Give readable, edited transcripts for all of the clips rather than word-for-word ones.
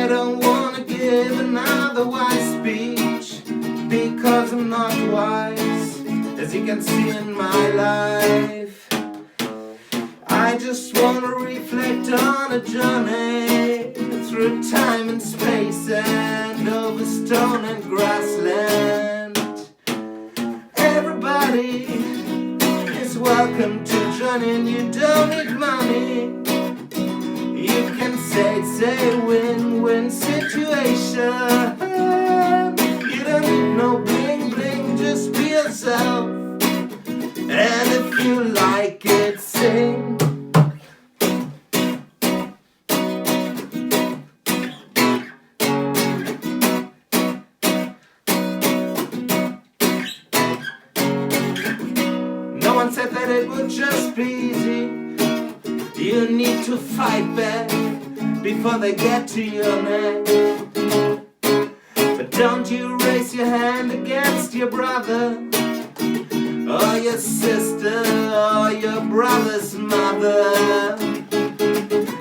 don't wanna give another wise speech, because I'm not wise, as you can see in my life. I just wanna reflect on a journey through time and space and over stone and grassland. Everybody is welcome to join in, you don't need money. You can say it's a win-win situation. You don't need no bling bling, just be yourself. And if you like it, sing. No one said that it would just be easy. You need to fight back before they get to your neck. But don't you raise your hand against your brother, or your sister, or your brother's mother.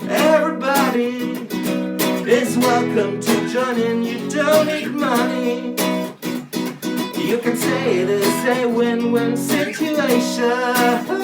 Everybody is welcome to join in, you don't need money. You can say it is a win-win situation.